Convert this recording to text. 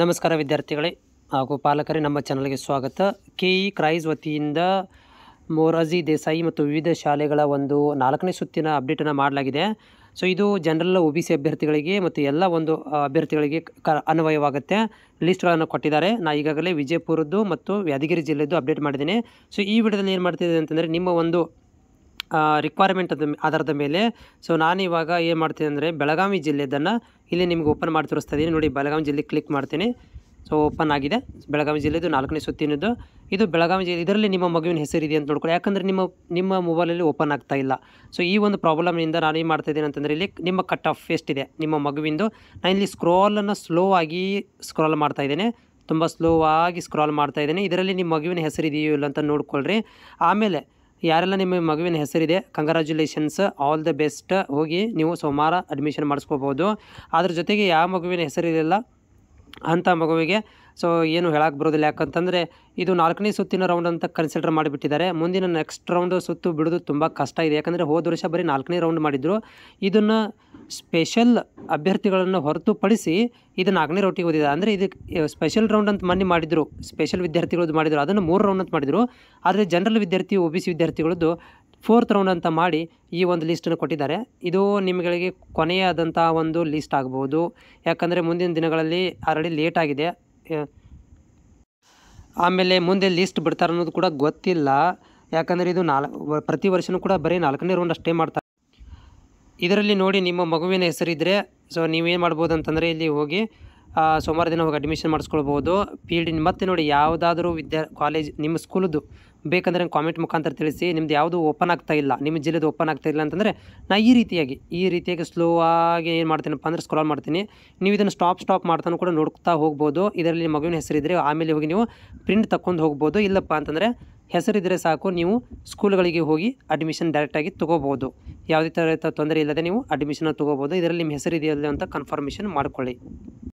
ನಮಸ್ಕಾರ ವಿದ್ಯಾರ್ಥಿಗಳೇ ಹಾಗೂ ಪಾಲಕರೇ, ನಮ್ಮ ಚಾನಲ್ಗೆ ಸ್ವಾಗತ. ಕೆಇ ಕ್ರೈಸ್ ವತಿಯಿಂದ ಮೊರಾರ್ಜಿ ದೇಸಾಯಿ ಮತ್ತು ವಿವಿಧ ಶಾಲೆಗಳ ಒಂದು 4ನೇ ಸುತ್ತಿನ ಅಪ್ಡೇಟನ್ನು ಮಾಡಲಾಗಿದೆ. ಸೊ ಇದು ಜನರಲ್ OBC ಅಭ್ಯರ್ಥಿಗಳಿಗೆ ಮತ್ತು ಎಲ್ಲ ಒಂದು ಅಭ್ಯರ್ಥಿಗಳಿಗೆ ಅನ್ವಯವಾಗುತ್ತೆ. ಲಿಸ್ಟ್ಗಳನ್ನು ಕೊಟ್ಟಿದ್ದಾರೆ. ನಾನು ಈಗಾಗಲೇ ವಿಜಯಪುರದ್ದು ಮತ್ತು ಯಾದಗಿರಿ ಜಿಲ್ಲೆದ್ದು ಅಪ್ಡೇಟ್ ಮಾಡಿದ್ದೀನಿ. ಸೊ ಈ ವಿಡಿಯೋದಲ್ಲಿ ಏನು ಮಾಡ್ತಿದ್ದೆ ಅಂತಂದರೆ, ನಿಮ್ಮ ಒಂದು ರಿಕ್ವೈರ್ಮೆಂಟ್ ಆಧಾರದ ಮೇಲೆ ನಾನಿವಾಗ ಏನು ಮಾಡ್ತೀನಿ ಅಂದರೆ, ಬೆಳಗಾವಿ ಜಿಲ್ಲೆದನ್ನು ಇಲ್ಲಿ ನಿಮ್ಗೆ ಓಪನ್ ಮಾಡಿ ತೋರಿಸ್ತಾ ಇದ್ದೀನಿ. ನೋಡಿ, ಬೆಳಗಾವಿ ಜಿಲ್ಲೆ ಕ್ಲಿಕ್ ಮಾಡ್ತೀನಿ. ಓಪನ್ ಆಗಿದೆ. ಬೆಳಗಾವಿ ಜಿಲ್ಲೆದು 4ನೇ ಸುತ್ತಿನದ್ದು ಇದು ಬೆಳಗಾವಿ ಜಿಲ್ಲೆ. ಇದರಲ್ಲಿ ನಿಮ್ಮ ಮಗುವಿನ ಹೆಸರಿದೆ ಅಂತ ನೋಡ್ಕೊಳ್ಳಿ, ಯಾಕಂದರೆ ನಿಮ್ಮ ಮೊಬೈಲಲ್ಲಿ ಓಪನ್ ಆಗ್ತಾ ಇಲ್ಲ. ಸೊ ಈ ಒಂದು ಪ್ರಾಬ್ಲಮಿಂದ ನಾನು ಏನು ಮಾಡ್ತಾಯಿದ್ದೀನಿ ಅಂತಂದರೆ, ಇಲ್ಲಿ ನಿಮ್ಮ ಕಟ್ ಆಫ್ ಎಷ್ಟಿದೆ ನಿಮ್ಮ ಮಗುವಿಂದು, ನಾನು ಇಲ್ಲಿ ಸ್ಕ್ರಾಲನ್ನು ಸ್ಲೋ ಆಗಿ ಸ್ಕ್ರಾಲ್ ಮಾಡ್ತಾಯಿದ್ದೇನೆ. ತುಂಬ ಸ್ಲೋ ಆಗಿ ಸ್ಕ್ರಾಲ್ ಮಾಡ್ತಾಯಿದ್ದೇನೆ. ಇದರಲ್ಲಿ ನಿಮ್ಮ ಮಗುವಿನ ಹೆಸರಿದೆಯೋ ಇಲ್ಲ ಅಂತ ನೋಡ್ಕೊಳ್ರಿ. ಆಮೇಲೆ ಯಾರೆಲ್ಲ ನಿಮ್ಮ ಮಗುವಿನ ಹೆಸರಿದೆ, ಕಂಗ್ರ್ಯಾಚುಲೇಷನ್ಸ್, ಆಲ್ ದ ಬೆಸ್ಟ್. ಹೋಗಿ ನೀವು ಸೋಮವಾರ ಅಡ್ಮಿಷನ್ ಮಾಡಿಸ್ಕೋಬೋದು. ಅದ್ರ ಜೊತೆಗೆ ಯಾವ ಮಗುವಿನ ಹೆಸರಿರಲಿಲ್ಲ ಅಂಥ ಮಗುವಿಗೆ ಏನು ಹೇಳಕ್ಕೆ ಬರೋದಿಲ್ಲ. ಯಾಕಂತಂದರೆ ಇದು 4ನೇ ಸುತ್ತಿನ ರೌಂಡ್ ಅಂತ ಕನ್ಸಿಡರ್ ಮಾಡಿಬಿಟ್ಟಿದ್ದಾರೆ. ಮುಂದಿನ ನೆಕ್ಸ್ಟ್ ರೌಂಡ್ ಸುತ್ತು ಬಿಡೋದು ತುಂಬ ಕಷ್ಟ ಇದೆ. ಯಾಕಂದರೆ ಹೋದ ವರ್ಷ ಬರೀ 4ನೇ ರೌಂಡ್ ಮಾಡಿದರು. ಇದನ್ನು ಸ್ಪೆಷಲ್ ಅಭ್ಯರ್ಥಿಗಳನ್ನು ಹೊರತುಪಡಿಸಿ ಇದು 4ನೇ ರೌಂಡಿಗೆ ಓದಿದೆ. ಅಂದರೆ ಇದಕ್ಕೆ ಸ್ಪೆಷಲ್ ರೌಂಡ್ ಅಂತ ಮೊನ್ನೆ ಮಾಡಿದರು, ಸ್ಪೆಷಲ್ ವಿದ್ಯಾರ್ಥಿಗಳದ್ದು ಮಾಡಿದರು, ಅದನ್ನು 3 ರೌಂಡ್ ಅಂತ ಮಾಡಿದರು. ಆದರೆ ಜನರಲ್ ವಿದ್ಯಾರ್ಥಿ OBC ವಿದ್ಯಾರ್ಥಿಗಳದ್ದು 4th ರೌಂಡ್ ಅಂತ ಮಾಡಿ ಈ ಒಂದು ಲಿಸ್ಟನ್ನು ಕೊಟ್ಟಿದ್ದಾರೆ. ಇದು ನಿಮಗೆ ಕೊನೆಯಾದಂಥ ಒಂದು ಲಿಸ್ಟ್ ಆಗ್ಬೋದು. ಯಾಕಂದರೆ ಮುಂದಿನ ದಿನಗಳಲ್ಲಿ ಆಲ್ರೆಡಿ ಲೇಟ್ ಆಗಿದೆ. ಆಮೇಲೆ ಮುಂದೆ ಲಿಸ್ಟ್ ಬಿಡ್ತಾರೆ ಅನ್ನೋದು ಕೂಡ ಗೊತ್ತಿಲ್ಲ. ಯಾಕಂದರೆ ಇದು ಪ್ರತಿ ವರ್ಷವೂ ಕೂಡ ಬರೀ 4ನೇ ರೌಂಡ್ ಅಷ್ಟೇ ಮಾಡ್ತಾರೆ. ಇದರಲ್ಲಿ ನೋಡಿ, ನಿಮ್ಮ ಮಗುವಿನ ಹೆಸರಿದ್ದರೆ ನೀವೇನು ಮಾಡ್ಬೋದು ಅಂತಂದರೆ, ಇಲ್ಲಿ ಹೋಗಿ ಸೋಮವಾರ ದಿನ ಹೋಗಿ ಅಡ್ಮಿಷನ್ ಮಾಡಿಸ್ಕೊಳ್ಬೋದು. PLD ಮತ್ತು ನೋಡಿ, ಯಾವುದಾದ್ರೂ ಕಾಲೇಜ್ ನಿಮ್ಮ ಸ್ಕೂಲದ್ದು ಬೇಕಂದರೆ ಕಾಮೆಂಟ್ ಮುಖಾಂತರ ತಿಳಿಸಿ. ನಿಮ್ದು ಯಾವುದು ಓಪನ್ ಆಗ್ತಾ ಇಲ್ಲ, ನಿಮ್ಮ ಜಿಲ್ಲೆದು ಓಪನ್ ಆಗ್ತಾ ಇಲ್ಲ ಅಂತಂದರೆ, ನಾನು ಈ ರೀತಿಯಾಗಿ ಸ್ಲೋ ಆಗಿ ಏನು ಮಾಡ್ತೀನಪ್ಪ ಅಂದರೆ ಸ್ಕ್ರಾಲ್ ಮಾಡ್ತೀನಿ. ನೀವು ಇದನ್ನು ಸ್ಟಾಪ್ ಮಾಡ್ತಾನೂ ಕೂಡ ನೋಡ್ತಾ ಹೋಗ್ಬೋದು. ಇದರಲ್ಲಿ ಮಗುವಿನ ಹೆಸರಿದ್ದರೆ ಆಮೇಲೆ ಹೋಗಿ ನೀವು ಪ್ರಿಂಟ್ ತಗೊಂಡು ಹೋಗ್ಬೋದು. ಇಲ್ಲಪ್ಪ ಅಂತಂದರೆ ಹೆಸರಿದ್ದರೆ ಸಾಕು, ನೀವು ಸ್ಕೂಲ್ಗಳಿಗೆ ಹೋಗಿ ಅಡ್ಮಿಷನ್ ಡೈರೆಕ್ಟಾಗಿ ತೊಗೋಬೋದು. ಯಾವುದೇ ಥರ ತೊಂದರೆ ಇಲ್ಲದೆ ನೀವು ಅಡ್ಮಿಷನ್ ತೊಗೋಬೋದು. ಇದರಲ್ಲಿ ನಿಮ್ಮ ಹೆಸರಿದೆಯಲ್ಲ ಅಂತ ಕನ್ಫರ್ಮೇಷನ್ ಮಾಡ್ಕೊಳ್ಳಿ.